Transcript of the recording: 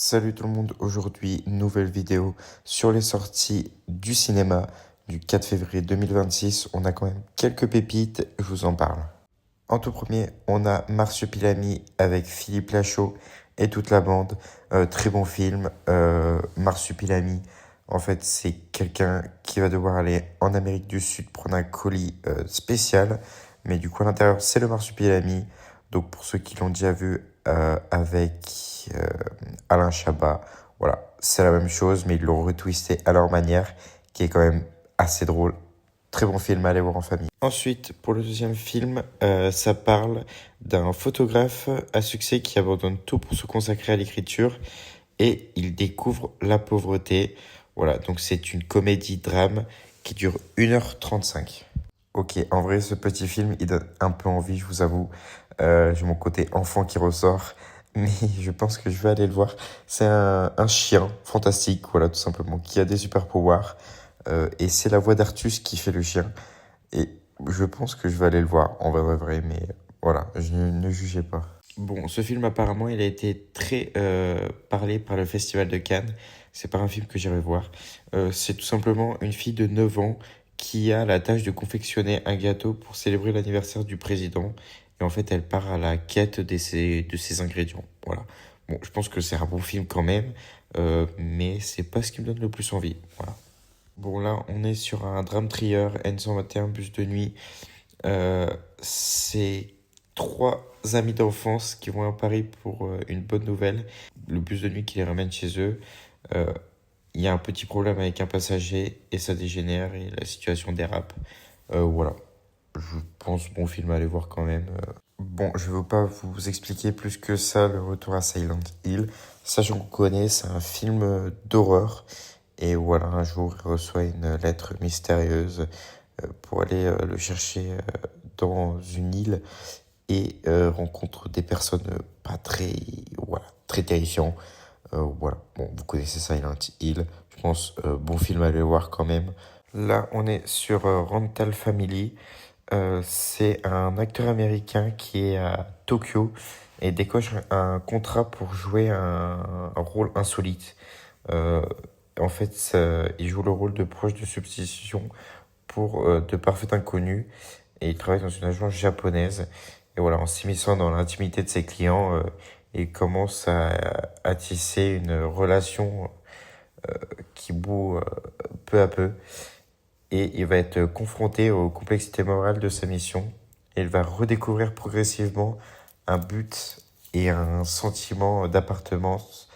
Salut tout le monde, aujourd'hui nouvelle vidéo sur les sorties du cinéma du 4 février 2026. On a quand même quelques pépites, je vous en parle. En tout premier, on a Marsupilami avec Philippe Lachaud et toute la bande. Très bon film. Marsupilami, en fait, c'est quelqu'un qui va devoir aller en Amérique du Sud prendre un colis spécial. Mais du coup, à l'intérieur, c'est le Marsupilami. Donc, pour ceux qui l'ont déjà vu avec Alain Chabat, voilà, c'est la même chose, mais ils l'ont retwisté à leur manière, qui est quand même assez drôle. Très bon film à aller voir en famille. Ensuite, pour le deuxième film, ça parle d'un photographe à succès qui abandonne tout pour se consacrer à l'écriture et il découvre la pauvreté. Voilà, donc c'est une comédie-drame qui dure 1h35. Ok, en vrai, ce petit film, il donne un peu envie, je vous avoue. J'ai mon côté enfant qui ressort, mais je pense que je vais aller le voir. C'est un chien fantastique, voilà, tout simplement, qui a des super pouvoirs. Et c'est la voix d'Artus qui fait le chien. Et je pense que je vais aller le voir, en vrai, vrai, mais voilà, je ne jugez pas. Bon, ce film, apparemment, il a été très parlé par le Festival de Cannes. C'est pas un film que j'irai voir. C'est tout simplement une fille de 9 ans qui a la tâche de confectionner un gâteau pour célébrer l'anniversaire du président. Et en fait, elle part à la quête de ses ingrédients. Voilà. Bon, je pense que c'est un bon film quand même, mais c'est pas ce qui me donne le plus envie. Voilà. Bon, là, on est sur un drame thriller N121 bus de nuit. C'est trois amis d'enfance qui vont à Paris pour une bonne nouvelle. Le bus de nuit qui les ramène chez eux. Euh, Il y a un petit problème avec un passager et ça dégénère et la situation dérape. Voilà. Je pense bon film à aller voir quand même. Bon, je ne veux pas vous expliquer plus que ça le retour à Silent Hill. Ça, j'en connais, c'est un film d'horreur. Et voilà, un jour, il reçoit une lettre mystérieuse pour aller le chercher dans une île et rencontre des personnes pas très, voilà, très terrifiantes. Voilà, bon, vous connaissez Silent Hill, je pense, bon film à aller voir quand même. Là, on est sur Rental Family. C'est un acteur américain qui est à Tokyo et décoche un contrat pour jouer un rôle insolite. Euh, En fait, il joue le rôle de proche de substitution pour de parfaits inconnus et il travaille dans une agence japonaise. Et voilà, en s'immisçant dans l'intimité de ses clients, il commence à tisser une relation qui bout peu à peu. Et il va être confronté aux complexités morales de sa mission. Et il va redécouvrir progressivement un but et un sentiment d'appartenance